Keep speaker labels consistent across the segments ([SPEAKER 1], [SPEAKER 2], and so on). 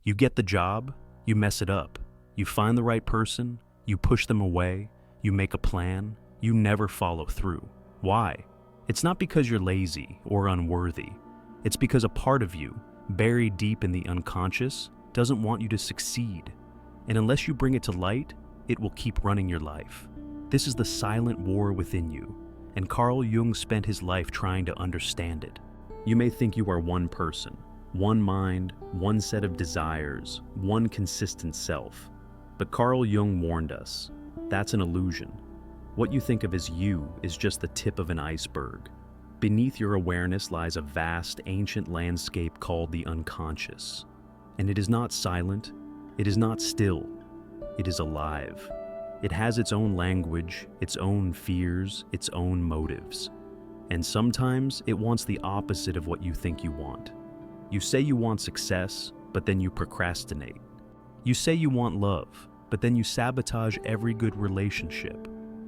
[SPEAKER 1] You get the job, you mess it up. You find the right person, you push them away, you make a plan, you never follow through. Why? It's not because you're lazy or unworthy. It's because a part of you, buried deep in the unconscious, doesn't want you to succeed. And unless you bring it to light, it will keep running your life. This is the silent war within you, and Carl Jung spent his life trying to understand it. You may think you are one person, one mind, one set of desires, one consistent self. But Carl Jung warned us, that's an illusion. What you think of as you is just the tip of an iceberg. Beneath your awareness lies a vast, ancient landscape called the unconscious. And it is not silent, it is not still, it is alive. It has its own language, its own fears, its own motives. And sometimes it wants the opposite of what you think you want. You say you want success, but then you procrastinate. You say you want love, but then you sabotage every good relationship.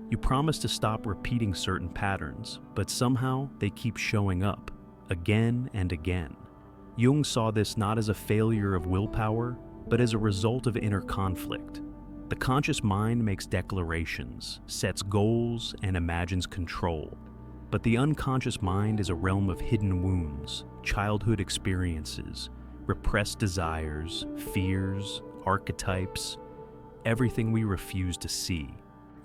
[SPEAKER 1] You promise to stop repeating certain patterns, but somehow they keep showing up, again and again. Jung saw this not as a failure of willpower, but as a result of inner conflict. The conscious mind makes declarations, sets goals, and imagines control. But the unconscious mind is a realm of hidden wounds, childhood experiences, repressed desires, fears, archetypes, everything we refuse to see.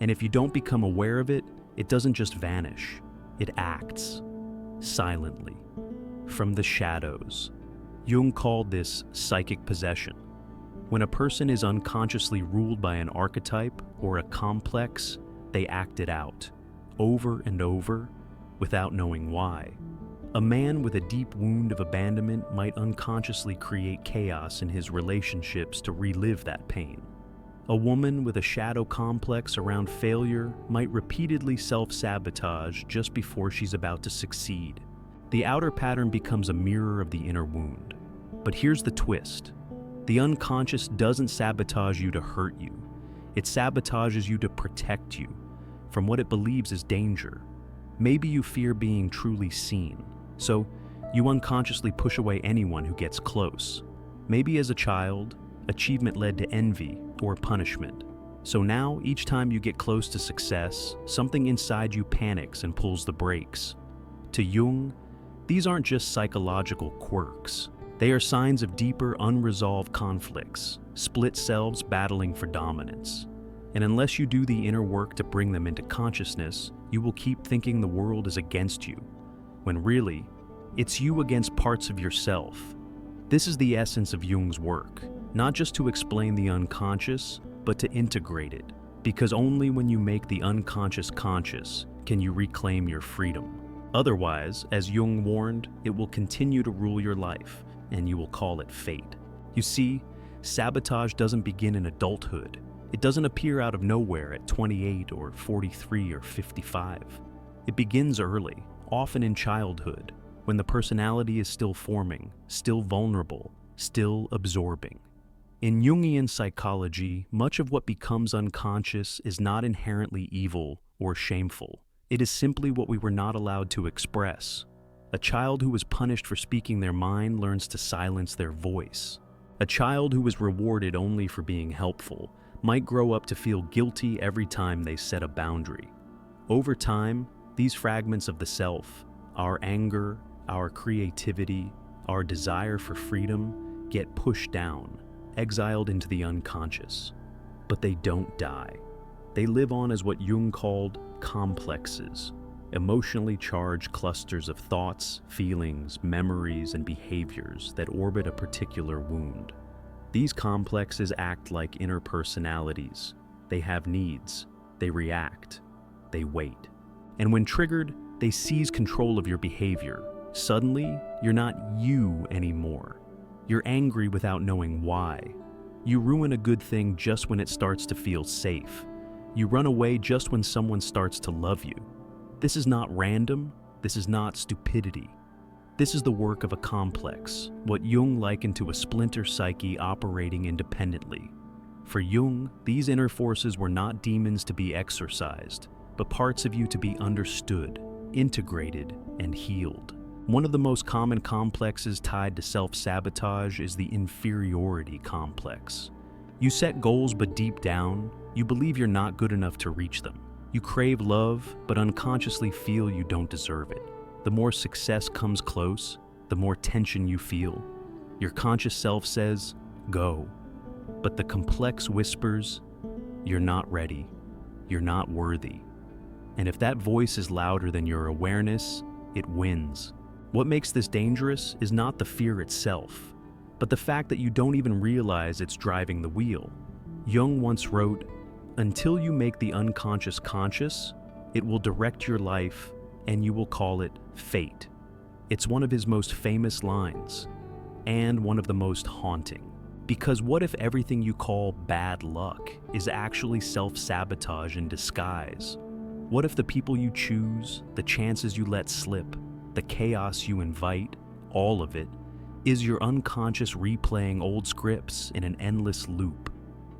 [SPEAKER 1] And if you don't become aware of it, it doesn't just vanish, it acts, silently, from the shadows. Jung called this psychic possession. When a person is unconsciously ruled by an archetype or a complex, they act it out, over and over, without knowing why. A man with a deep wound of abandonment might unconsciously create chaos in his relationships to relive that pain. A woman with a shadow complex around failure might repeatedly self-sabotage just before she's about to succeed. The outer pattern becomes a mirror of the inner wound. But here's the twist. The unconscious doesn't sabotage you to hurt you. It sabotages you to protect you from what it believes is danger. Maybe you fear being truly seen, so you unconsciously push away anyone who gets close. Maybe as a child, achievement led to envy or punishment. So now, each time you get close to success, something inside you panics and pulls the brakes. To Jung, these aren't just psychological quirks. They are signs of deeper, unresolved conflicts, split selves battling for dominance. And unless you do the inner work to bring them into consciousness, you will keep thinking the world is against you, when really, it's you against parts of yourself. This is the essence of Jung's work, not just to explain the unconscious, but to integrate it, because only when you make the unconscious conscious can you reclaim your freedom. Otherwise, as Jung warned, it will continue to rule your life, and you will call it fate. You see, sabotage doesn't begin in adulthood. It doesn't appear out of nowhere at 28 or 43 or 55. It begins early, often in childhood, when the personality is still forming, still vulnerable, still absorbing. In Jungian psychology, much of what becomes unconscious is not inherently evil or shameful. It is simply what we were not allowed to express. A child who was punished for speaking their mind learns to silence their voice. A child who was rewarded only for being helpful might grow up to feel guilty every time they set a boundary. Over time, these fragments of the self, our anger, our creativity, our desire for freedom, get pushed down, exiled into the unconscious. But they don't die. They live on as what Jung called complexes, emotionally charged clusters of thoughts, feelings, memories, and behaviors that orbit a particular wound. These complexes act like inner personalities. They have needs, they react, they wait. And when triggered, they seize control of your behavior. Suddenly, you're not you anymore. You're angry without knowing why. You ruin a good thing just when it starts to feel safe. You run away just when someone starts to love you. This is not random, this is not stupidity. This is the work of a complex, what Jung likened to a splinter psyche operating independently. For Jung, these inner forces were not demons to be exorcised, but parts of you to be understood, integrated, and healed. One of the most common complexes tied to self-sabotage is the inferiority complex. You set goals, but deep down, you believe you're not good enough to reach them. You crave love, but unconsciously feel you don't deserve it. The more success comes close, the more tension you feel. Your conscious self says, go. But the complex whispers, you're not ready. You're not worthy. And if that voice is louder than your awareness, it wins. What makes this dangerous is not the fear itself, but the fact that you don't even realize it's driving the wheel. Jung once wrote, "Until you make the unconscious conscious, it will direct your life and you will call it fate." It's one of his most famous lines, and one of the most haunting. Because what if everything you call bad luck is actually self-sabotage in disguise? What if the people you choose, the chances you let slip, the chaos you invite, all of it, is your unconscious replaying old scripts in an endless loop?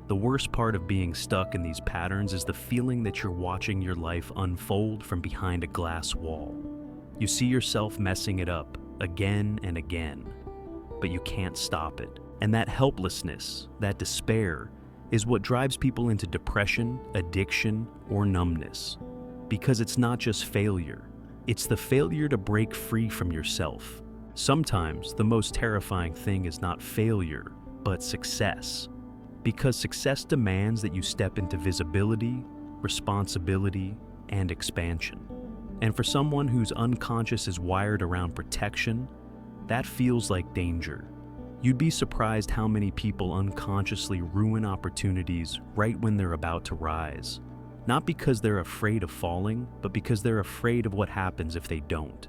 [SPEAKER 1] The worst part of being stuck in these patterns is the feeling that you're watching your life unfold from behind a glass wall. You see yourself messing it up again and again, but you can't stop it. And that helplessness, that despair, is what drives people into depression, addiction, or numbness. Because it's not just failure, it's the failure to break free from yourself. Sometimes the most terrifying thing is not failure, but success. Because success demands that you step into visibility, responsibility, and expansion. And for someone whose unconscious is wired around protection, that feels like danger. You'd be surprised how many people unconsciously ruin opportunities right when they're about to rise. Not because they're afraid of falling, but because they're afraid of what happens if they don't.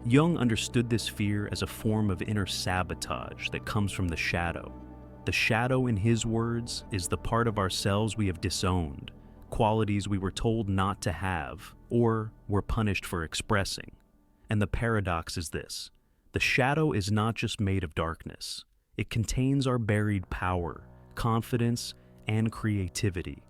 [SPEAKER 1] Jung understood this fear as a form of inner sabotage that comes from the shadow. The shadow, in his words, is the part of ourselves we have disowned, qualities we were told not to have, or were punished for expressing. And the paradox is this: the shadow is not just made of darkness. It contains our buried power, confidence, and creativity.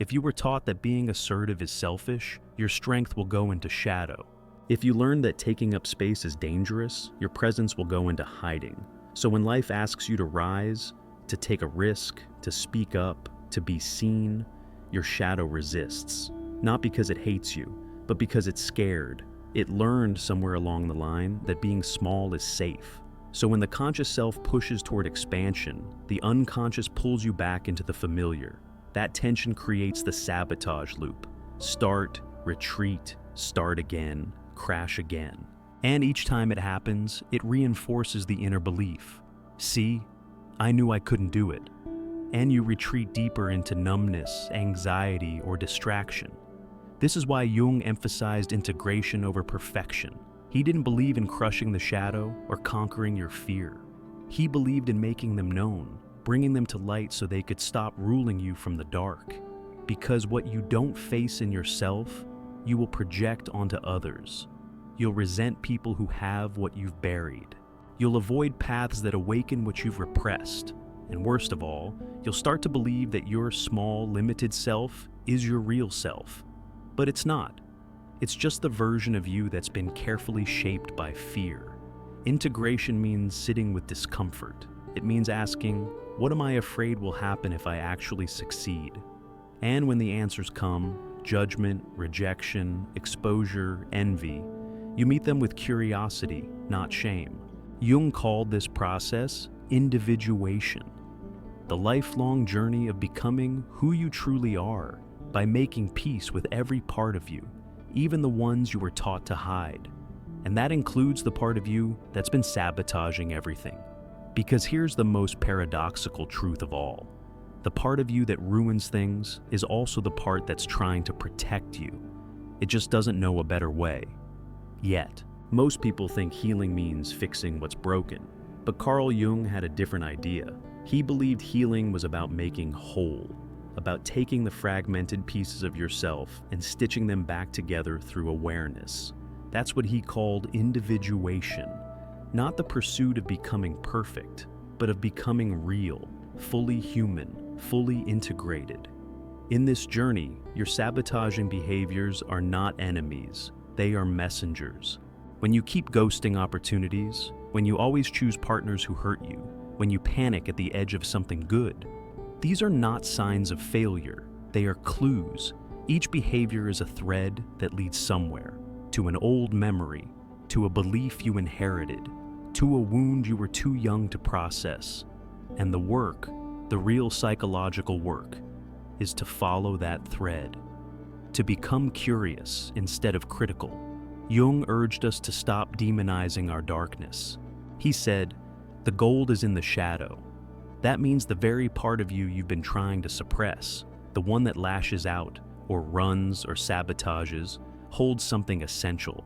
[SPEAKER 1] If you were taught that being assertive is selfish, your strength will go into shadow. If you learn that taking up space is dangerous, your presence will go into hiding. So when life asks you to rise, to take a risk, to speak up, to be seen, your shadow resists. Not because it hates you, but because it's scared. It learned somewhere along the line that being small is safe. So when the conscious self pushes toward expansion, the unconscious pulls you back into the familiar. That tension creates the sabotage loop. Start, retreat, start again, crash again. And each time it happens, it reinforces the inner belief. See, I knew I couldn't do it. And you retreat deeper into numbness, anxiety, or distraction. This is why Jung emphasized integration over perfection. He didn't believe in crushing the shadow or conquering your fear. He believed in making them known, bringing them to light so they could stop ruling you from the dark. Because what you don't face in yourself, you will project onto others. You'll resent people who have what you've buried. You'll avoid paths that awaken what you've repressed. And worst of all, you'll start to believe that your small, limited self is your real self. But it's not. It's just the version of you that's been carefully shaped by fear. Integration means sitting with discomfort. It means asking, what am I afraid will happen if I actually succeed? And when the answers come, judgment, rejection, exposure, envy, you meet them with curiosity, not shame. Jung called this process individuation, the lifelong journey of becoming who you truly are by making peace with every part of you, even the ones you were taught to hide. And that includes the part of you that's been sabotaging everything. Because here's the most paradoxical truth of all. The part of you that ruins things is also the part that's trying to protect you. It just doesn't know a better way. Yet, most people think healing means fixing what's broken. But Carl Jung had a different idea. He believed healing was about making whole, about taking the fragmented pieces of yourself and stitching them back together through awareness. That's what he called individuation. Not the pursuit of becoming perfect, but of becoming real, fully human, fully integrated. In this journey, your sabotaging behaviors are not enemies, they are messengers. When you keep ghosting opportunities, when you always choose partners who hurt you, when you panic at the edge of something good, these are not signs of failure. They are clues. Each behavior is a thread that leads somewhere, to an old memory, to a belief you inherited, to a wound you were too young to process. And the work, the real psychological work, is to follow that thread, to become curious instead of critical. Jung urged us to stop demonizing our darkness. He said, "The gold is in the shadow." That means the very part of you you've been trying to suppress, the one that lashes out, or runs, or sabotages, holds something essential.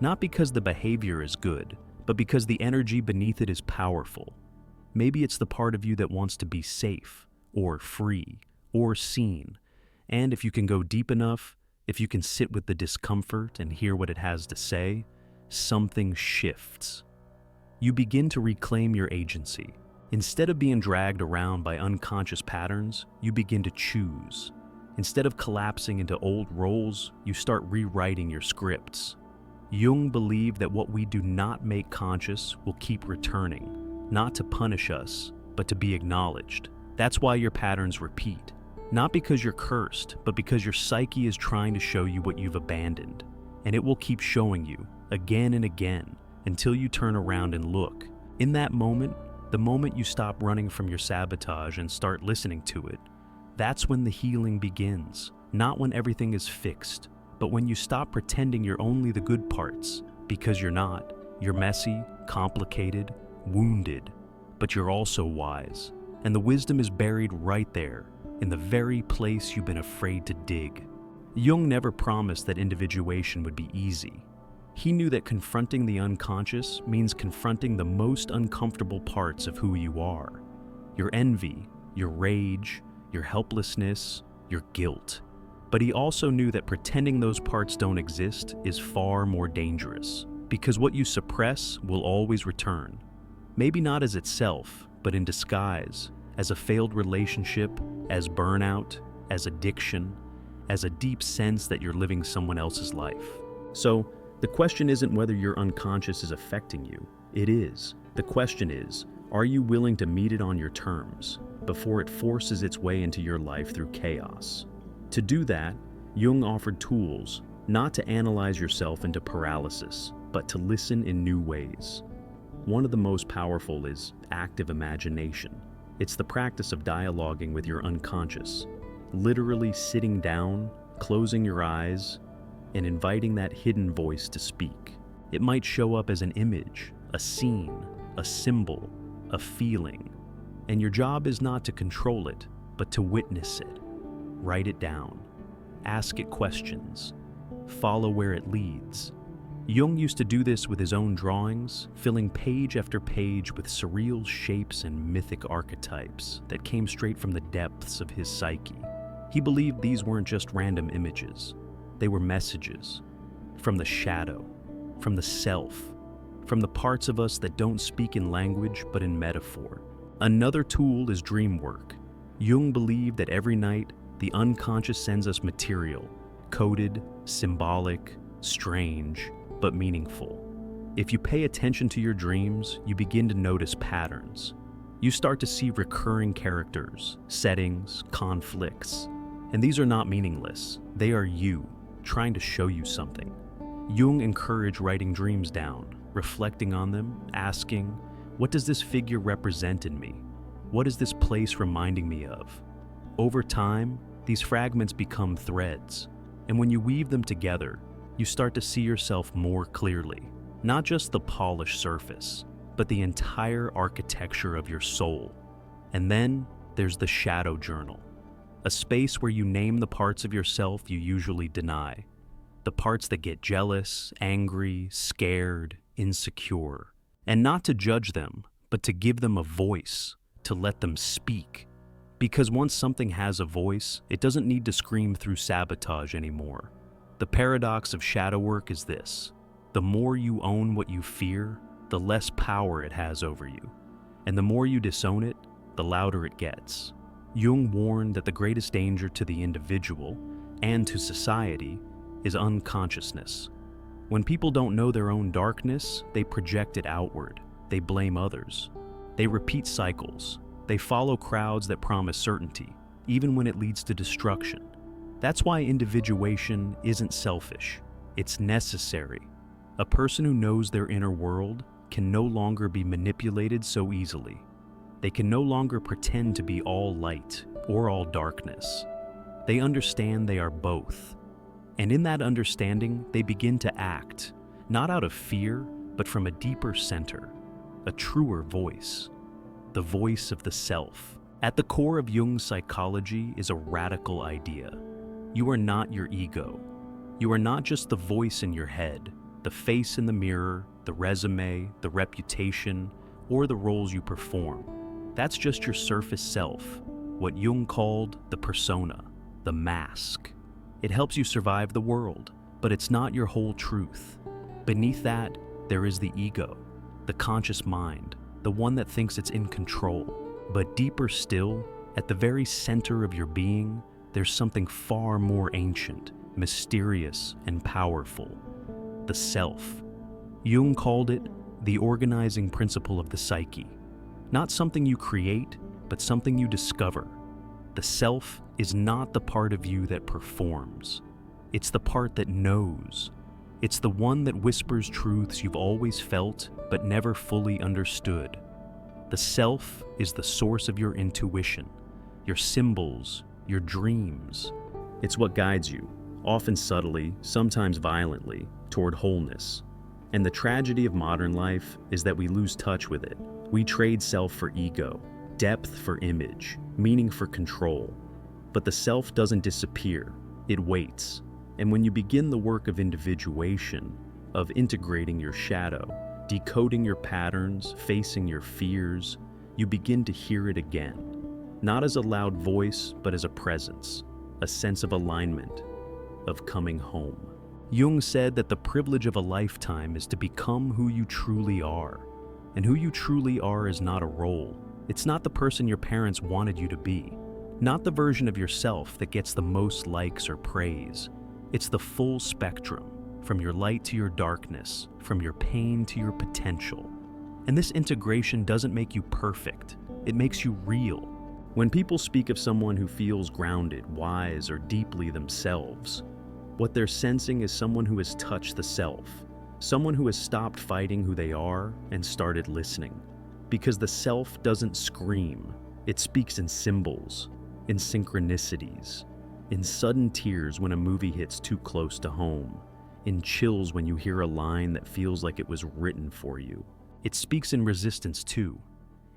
[SPEAKER 1] Not because the behavior is good, but because the energy beneath it is powerful. Maybe it's the part of you that wants to be safe, or free, or seen. And if you can go deep enough, if you can sit with the discomfort and hear what it has to say, something shifts. You begin to reclaim your agency. Instead of being dragged around by unconscious patterns, you begin to choose. Instead of collapsing into old roles, you start rewriting your scripts. Jung believed that what we do not make conscious will keep returning, not to punish us, but to be acknowledged. That's why your patterns repeat. Not because you're cursed, but because your psyche is trying to show you what you've abandoned. And it will keep showing you, again and again, until you turn around and look. In that moment, the moment you stop running from your sabotage and start listening to it, that's when the healing begins. Not when everything is fixed, but when you stop pretending you're only the good parts, because you're not. You're messy, complicated, wounded, but you're also wise. And the wisdom is buried right there, in the very place you've been afraid to dig. Jung never promised that individuation would be easy. He knew that confronting the unconscious means confronting the most uncomfortable parts of who you are. Your envy, your rage, your helplessness, your guilt. But he also knew that pretending those parts don't exist is far more dangerous, because what you suppress will always return. Maybe not as itself, but in disguise, as a failed relationship, as burnout, as addiction, as a deep sense that you're living someone else's life. So, the question isn't whether your unconscious is affecting you. It is. The question is, are you willing to meet it on your terms before it forces its way into your life through chaos? To do that, Jung offered tools, not to analyze yourself into paralysis, but to listen in new ways. One of the most powerful is active imagination. It's the practice of dialoguing with your unconscious, literally sitting down, closing your eyes, and inviting that hidden voice to speak. It might show up as an image, a scene, a symbol, a feeling. And your job is not to control it, but to witness it. Write it down. Ask it questions. Follow where it leads. Jung used to do this with his own drawings, filling page after page with surreal shapes and mythic archetypes that came straight from the depths of his psyche. He believed these weren't just random images. They were messages from the shadow, from the self, from the parts of us that don't speak in language but in metaphor. Another tool is dream work. Jung believed that every night the unconscious sends us material, coded, symbolic, strange, but meaningful. If you pay attention to your dreams, you begin to notice patterns. You start to see recurring characters, settings, conflicts. And these are not meaningless. They are you, trying to show you something. Jung encouraged writing dreams down, reflecting on them, asking, what does this figure represent in me? What is this place reminding me of? Over time, these fragments become threads, and when you weave them together, you start to see yourself more clearly. Not just the polished surface, but the entire architecture of your soul. And then there's the shadow journal, a space where you name the parts of yourself you usually deny. The parts that get jealous, angry, scared, insecure. And not to judge them, but to give them a voice, to let them speak. Because once something has a voice, it doesn't need to scream through sabotage anymore. The paradox of shadow work is this: the more you own what you fear, the less power it has over you. And the more you disown it, the louder it gets. Jung warned that the greatest danger to the individual and to society is unconsciousness. When people don't know their own darkness, they project it outward. They blame others. They repeat cycles. They follow crowds that promise certainty, even when it leads to destruction. That's why individuation isn't selfish. It's necessary. A person who knows their inner world can no longer be manipulated so easily. They can no longer pretend to be all light or all darkness. They understand they are both. And in that understanding, they begin to act, not out of fear, but from a deeper center, a truer voice, the voice of the self. At the core of Jung's psychology is a radical idea. You are not your ego. You are not just the voice in your head, the face in the mirror, the resume, the reputation, or the roles you perform. That's just your surface self, what Jung called the persona, the mask. It helps you survive the world, but it's not your whole truth. Beneath that, there is the ego, the conscious mind, the one that thinks it's in control. But deeper still, at the very center of your being, there's something far more ancient, mysterious, and powerful: the self. Jung called it the organizing principle of the psyche. Not something you create, but something you discover. The self is not the part of you that performs. It's the part that knows. It's the one that whispers truths you've always felt but never fully understood. The self is the source of your intuition, your symbols, your dreams. It's what guides you, often subtly, sometimes violently, toward wholeness. And the tragedy of modern life is that we lose touch with it. We trade self for ego, depth for image, meaning for control. But the self doesn't disappear, it waits. And when you begin the work of individuation, of integrating your shadow, decoding your patterns, facing your fears, you begin to hear it again. Not as a loud voice, but as a presence, a sense of alignment, of coming home. Jung said that the privilege of a lifetime is to become who you truly are. And who you truly are is not a role. It's not the person your parents wanted you to be. Not the version of yourself that gets the most likes or praise. It's the full spectrum, from your light to your darkness, from your pain to your potential. And this integration doesn't make you perfect. It makes you real. When people speak of someone who feels grounded, wise, or deeply themselves, what they're sensing is someone who has touched the self, someone who has stopped fighting who they are and started listening. Because the self doesn't scream, it speaks in symbols, in synchronicities, in sudden tears when a movie hits too close to home, in chills when you hear a line that feels like it was written for you. It speaks in resistance too,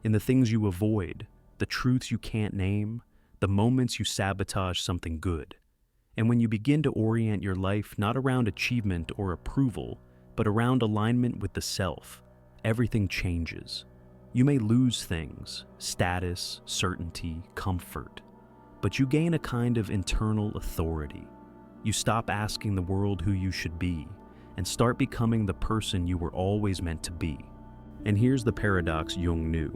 [SPEAKER 1] in the things you avoid, the truths you can't name, the moments you sabotage something good. And when you begin to orient your life not around achievement or approval, but around alignment with the self, everything changes. You may lose things, status, certainty, comfort, but you gain a kind of internal authority. You stop asking the world who you should be and start becoming the person you were always meant to be. And here's the paradox Jung knew.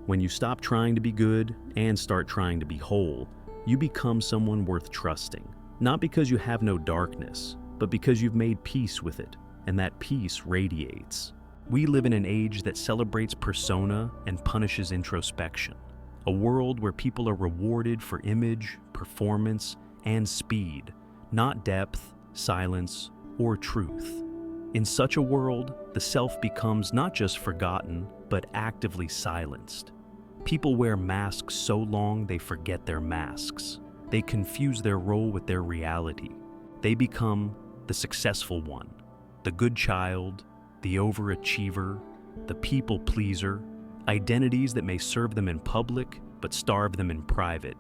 [SPEAKER 1] When you stop trying to be good and start trying to be whole, you become someone worth trusting. Not because you have no darkness, but because you've made peace with it, and that peace radiates. We live in an age that celebrates persona and punishes introspection. A world where people are rewarded for image, performance, and speed, not depth, silence, or truth. In such a world, the self becomes not just forgotten, but actively silenced. People wear masks so long they forget their masks. They confuse their role with their reality. They become the successful one, the good child, the overachiever, the people pleaser, identities that may serve them in public but starve them in private.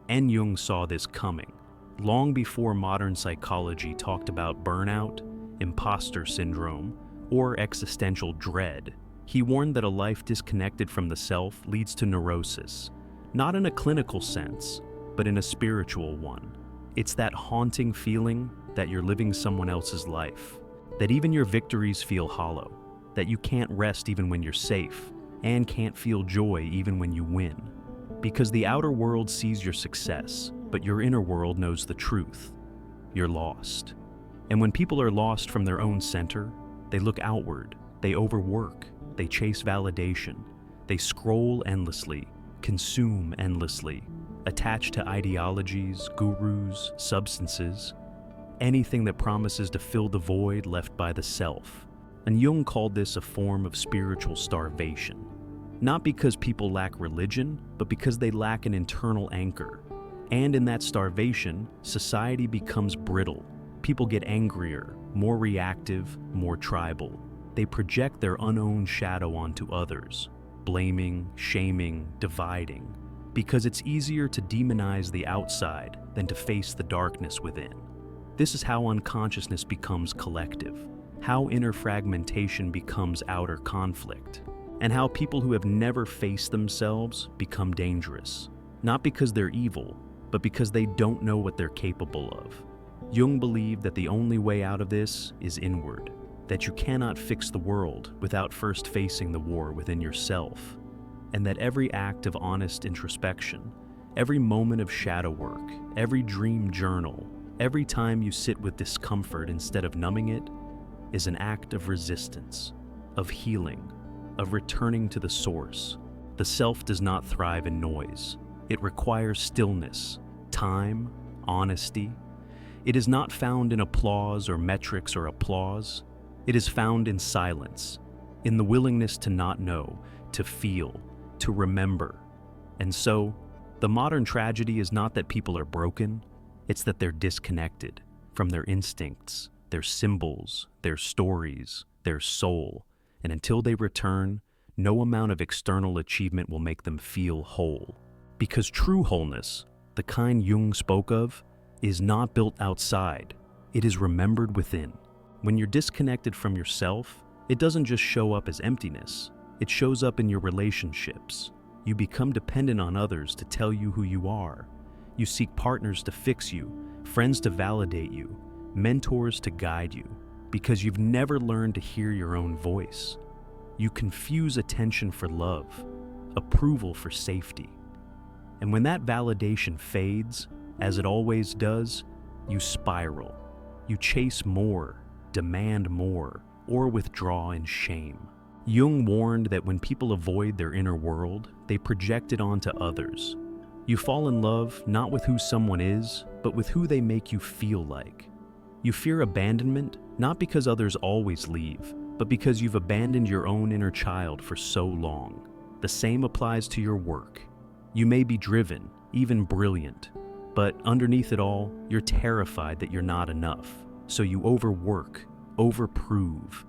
[SPEAKER 1] And Jung saw this coming, long before modern psychology talked about burnout, imposter syndrome, or existential dread. He warned that a life disconnected from the self leads to neurosis, not in a clinical sense, but in a spiritual one. It's that haunting feeling that you're living someone else's life, that even your victories feel hollow, that you can't rest even when you're safe, and can't feel joy even when you win. Because the outer world sees your success, but your inner world knows the truth. You're lost. And when people are lost from their own center, they look outward, they overwork, they chase validation, they scroll endlessly, consume endlessly, attached to ideologies, gurus, substances, anything that promises to fill the void left by the self. And Jung called this a form of spiritual starvation. Not because people lack religion, but because they lack an internal anchor. And in that starvation, society becomes brittle. People get angrier, more reactive, more tribal. They project their unowned shadow onto others, blaming, shaming, dividing, because it's easier to demonize the outside than to face the darkness within. This is how unconsciousness becomes collective, how inner fragmentation becomes outer conflict, and how people who have never faced themselves become dangerous, not because they're evil, but because they don't know what they're capable of. Jung believed that the only way out of this is inward, that you cannot fix the world without first facing the war within yourself, and that every act of honest introspection, every moment of shadow work, every dream journal, every time you sit with discomfort instead of numbing it, is an act of resistance, of healing, of returning to the source. The self does not thrive in noise. It requires stillness, time, honesty. It is not found in applause or metrics or applause. It is found in silence, in the willingness to not know, to feel, to remember. And so, the modern tragedy is not that people are broken, it's that they're disconnected from their instincts, their symbols, their stories, their soul. And until they return, no amount of external achievement will make them feel whole. Because true wholeness, the kind Jung spoke of, is not built outside, it is remembered within. When you're disconnected from yourself, it doesn't just show up as emptiness, it shows up in your relationships. You become dependent on others to tell you who you are. You seek partners to fix you, friends to validate you, mentors to guide you, because you've never learned to hear your own voice. You confuse attention for love, approval for safety. And when that validation fades, as it always does, you spiral. You chase more, demand more, or withdraw in shame. Jung warned that when people avoid their inner world, they project it onto others. You fall in love not with who someone is, but with who they make you feel like. You fear abandonment not because others always leave, but because you've abandoned your own inner child for so long. The same applies to your work. You may be driven, even brilliant, but underneath it all, you're terrified that you're not enough. So you overwork, overprove,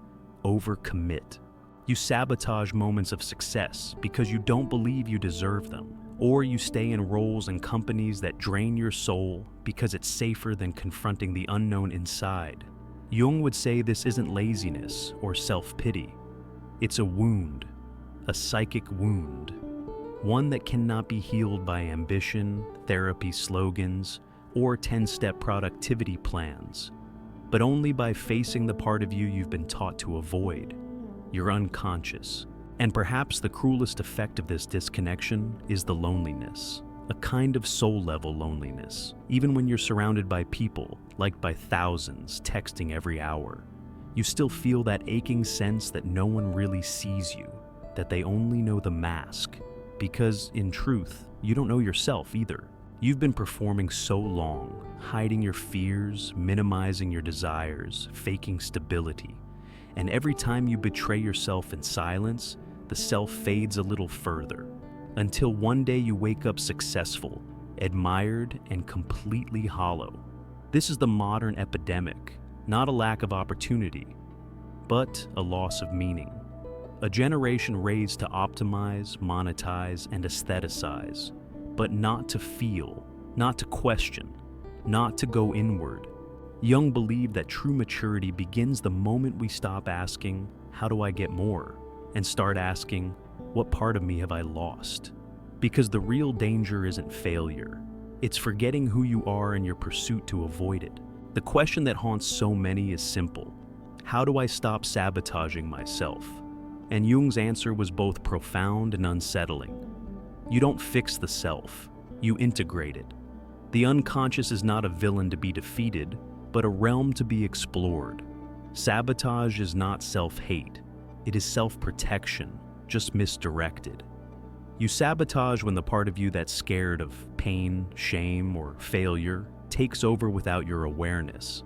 [SPEAKER 1] overcommit. You sabotage moments of success because you don't believe you deserve them. Or you stay in roles and companies that drain your soul because it's safer than confronting the unknown inside. Jung would say this isn't laziness or self-pity. It's a wound, a psychic wound. One that cannot be healed by ambition, therapy slogans, or 10-step productivity plans, but only by facing the part of you you've been taught to avoid, your unconscious. And perhaps the cruelest effect of this disconnection is the loneliness, a kind of soul-level loneliness. Even when you're surrounded by people, liked by thousands, texting every hour, you still feel that aching sense that no one really sees you, that they only know the mask. Because, in truth, you don't know yourself either. You've been performing so long, hiding your fears, minimizing your desires, faking stability. And every time you betray yourself in silence, the self fades a little further, until one day you wake up successful, admired, and completely hollow. This is the modern epidemic, not a lack of opportunity, but a loss of meaning. A generation raised to optimize, monetize, and aestheticize, but not to feel, not to question, not to go inward. Jung believed that true maturity begins the moment we stop asking, "How do I get more?" and start asking, "What part of me have I lost?" Because the real danger isn't failure. It's forgetting who you are in your pursuit to avoid it. The question that haunts so many is simple. How do I stop sabotaging myself? And Jung's answer was both profound and unsettling. You don't fix the self, you integrate it. The unconscious is not a villain to be defeated, but a realm to be explored. Sabotage is not self-hate. It is self-protection, just misdirected. You sabotage when the part of you that's scared of pain, shame, or failure takes over without your awareness.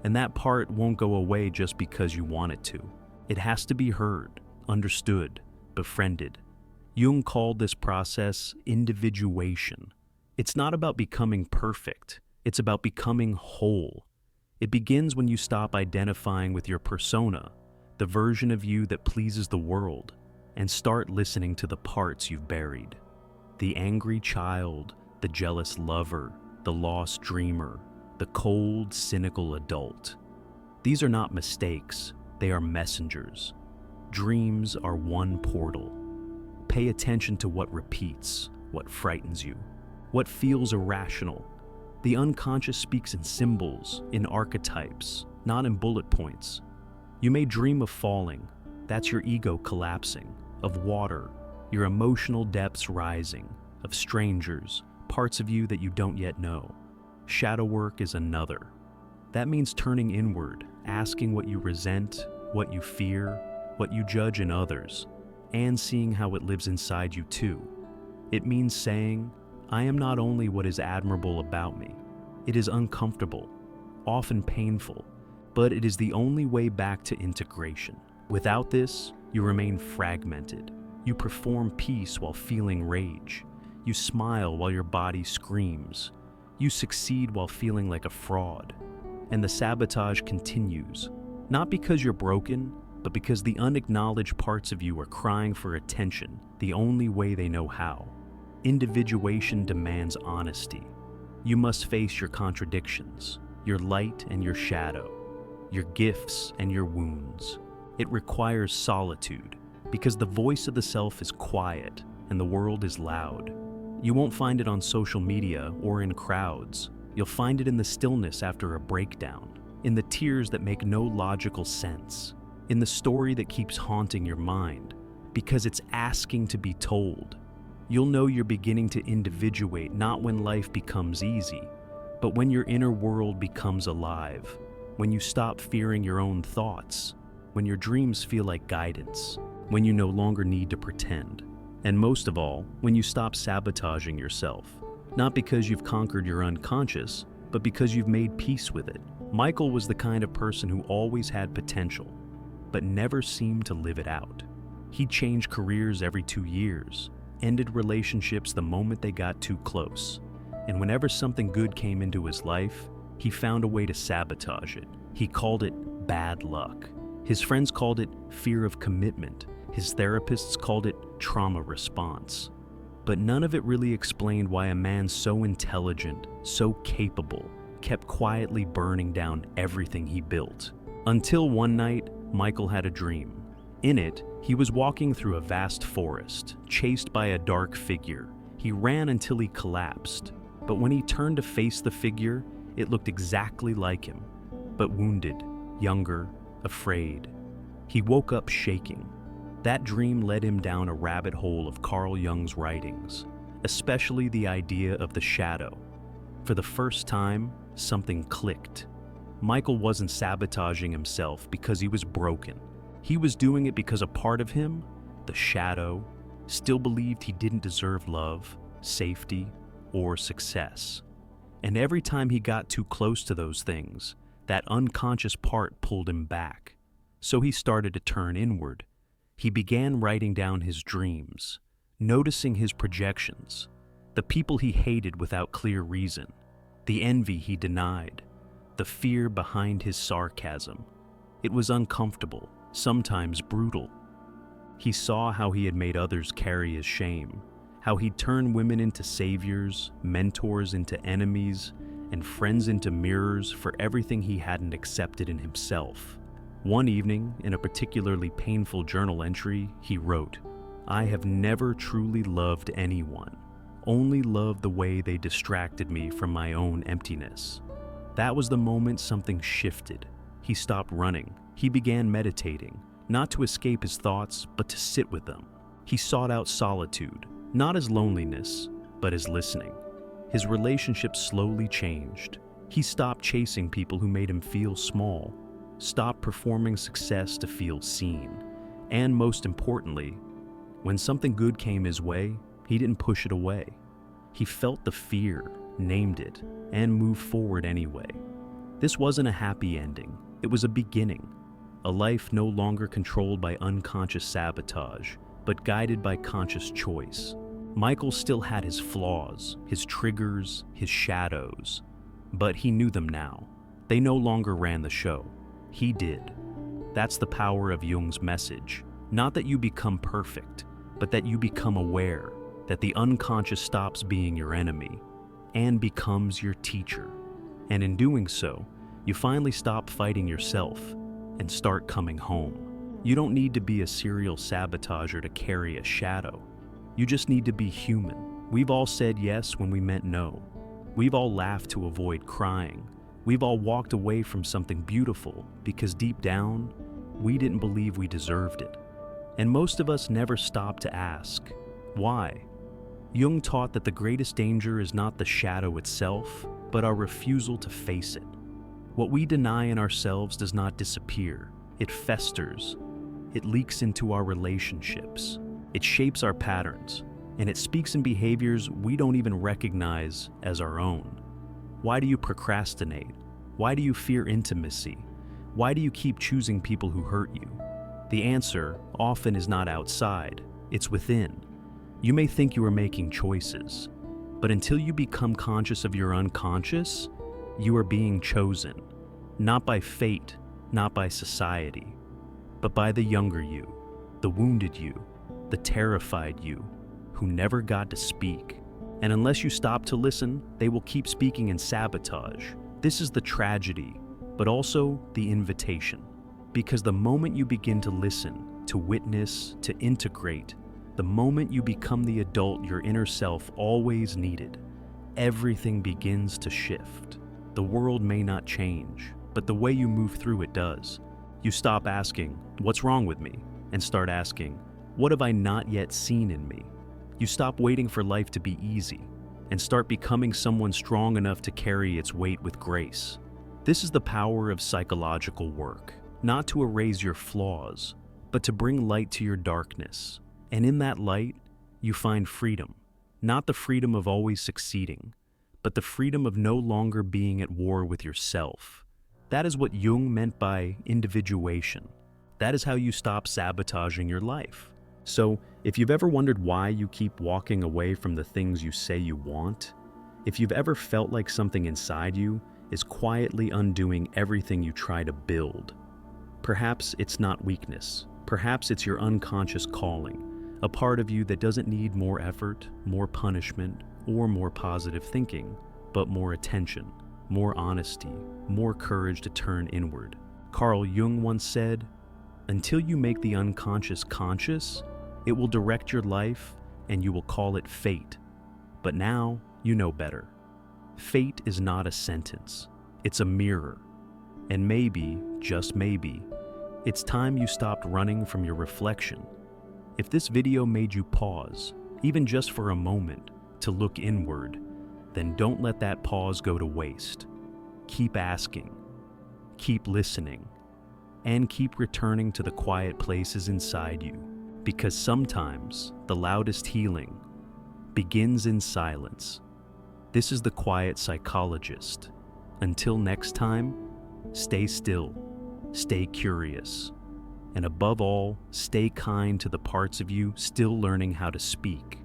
[SPEAKER 1] And that part won't go away just because you want it to. It has to be heard, understood, befriended. Jung called this process individuation. It's not about becoming perfect. It's about becoming whole. It begins when you stop identifying with your persona, the version of you that pleases the world, and start listening to the parts you've buried. The angry child, the jealous lover, the lost dreamer, the cold, cynical adult. These are not mistakes, they are messengers. Dreams are one portal. Pay attention to what repeats, what frightens you, what feels irrational. The unconscious speaks in symbols, in archetypes, not in bullet points. You may dream of falling, that's your ego collapsing, of water, your emotional depths rising, of strangers, parts of you that you don't yet know. Shadow work is another. That means turning inward, asking what you resent, what you fear, what you judge in others, and seeing how it lives inside you too. It means saying, I am not only what is admirable about me. It is uncomfortable, often painful, but it is the only way back to integration. Without this, you remain fragmented. You perform peace while feeling rage. You smile while your body screams. You succeed while feeling like a fraud. And the sabotage continues, not because you're broken, but because the unacknowledged parts of you are crying for attention the only way they know how. Individuation demands honesty. You must face your contradictions, your light and your shadow, your gifts and your wounds. It requires solitude, because the voice of the self is quiet and the world is loud. You won't find it on social media or in crowds. You'll find it in the stillness after a breakdown, in the tears that make no logical sense, in the story that keeps haunting your mind, because it's asking to be told. You'll know you're beginning to individuate not when life becomes easy, but when your inner world becomes alive, when you stop fearing your own thoughts, when your dreams feel like guidance, when you no longer need to pretend, and most of all, when you stop sabotaging yourself, not because you've conquered your unconscious, but because you've made peace with it. Michael was the kind of person who always had potential, but never seemed to live it out. He changed careers every 2 years, ended relationships the moment they got too close, and whenever something good came into his life, he found a way to sabotage it. He called it bad luck. His friends called it fear of commitment. His therapists called it trauma response. But none of it really explained why a man so intelligent, so capable, kept quietly burning down everything he built. Until one night, Michael had a dream. In it, he was walking through a vast forest, chased by a dark figure. He ran until he collapsed, but when he turned to face the figure, it looked exactly like him, but wounded, younger, afraid. He woke up shaking. That dream led him down a rabbit hole of Carl Jung's writings, especially the idea of the shadow. For the first time, something clicked. Michael wasn't sabotaging himself because he was broken. He was doing it because a part of him, the shadow, still believed he didn't deserve love, safety, or success. And every time he got too close to those things, that unconscious part pulled him back. So he started to turn inward. He began writing down his dreams, noticing his projections, the people he hated without clear reason, the envy he denied, the fear behind his sarcasm. It was uncomfortable, sometimes brutal. He saw how he had made others carry his shame, how he'd turned women into saviors, mentors into enemies, and friends into mirrors for everything he hadn't accepted in himself. One evening, in a particularly painful journal entry, he wrote, "I have never truly loved anyone, only loved the way they distracted me from my own emptiness." That was the moment something shifted. He stopped running. He began meditating, not to escape his thoughts, but to sit with them. He sought out solitude, not as loneliness, but as listening. His relationship slowly changed. He stopped chasing people who made him feel small, stopped performing success to feel seen, and most importantly, when something good came his way, he didn't push it away. He felt the fear, named it, and moved forward anyway. This wasn't a happy ending, it was a beginning. A life no longer controlled by unconscious sabotage, but guided by conscious choice. Michael still had his flaws, his triggers, his shadows, but he knew them now. They no longer ran the show. He did. That's the power of Jung's message. Not that you become perfect, but that you become aware, that the unconscious stops being your enemy and becomes your teacher. And in doing so, you finally stop fighting yourself and start coming home. You don't need to be a serial sabotager to carry a shadow. You just need to be human. We've all said yes when we meant no. We've all laughed to avoid crying. We've all walked away from something beautiful because deep down, we didn't believe we deserved it. And most of us never stopped to ask, why? Jung taught that the greatest danger is not the shadow itself, but our refusal to face it. What we deny in ourselves does not disappear. It festers. It leaks into our relationships. It shapes our patterns, and it speaks in behaviors we don't even recognize as our own. Why do you procrastinate? Why do you fear intimacy? Why do you keep choosing people who hurt you? The answer often is not outside, it's within. You may think you are making choices, but until you become conscious of your unconscious, you are being chosen, not by fate, not by society, but by the younger you, the wounded you, the terrified you, who never got to speak. And unless you stop to listen, they will keep speaking in sabotage. This is the tragedy, but also the invitation. Because the moment you begin to listen, to witness, to integrate, the moment you become the adult your inner self always needed, everything begins to shift. The world may not change, but the way you move through it does. You stop asking, "What's wrong with me?" and start asking, "What have I not yet seen in me?" You stop waiting for life to be easy and start becoming someone strong enough to carry its weight with grace. This is the power of psychological work, not to erase your flaws, but to bring light to your darkness. And in that light, you find freedom, not the freedom of always succeeding, but the freedom of no longer being at war with yourself. That is what Jung meant by individuation. That is how you stop sabotaging your life. So, if you've ever wondered why you keep walking away from the things you say you want, if you've ever felt like something inside you is quietly undoing everything you try to build, perhaps it's not weakness. Perhaps it's your unconscious calling, a part of you that doesn't need more effort, more punishment, or more positive thinking, but more attention, more honesty, more courage to turn inward. Carl Jung once said, "Until you make the unconscious conscious, it will direct your life and you will call it fate. But now you know better. Fate is not a sentence, it's a mirror. And maybe, just maybe, it's time you stopped running from your reflection." If this video made you pause, even just for a moment, to look inward, then don't let that pause go to waste. Keep asking, keep listening, and keep returning to the quiet places inside you. Because sometimes the loudest healing begins in silence. This is the Quiet Psychologist. Until next time, stay still, stay curious, and above all, stay kind to the parts of you still learning how to speak.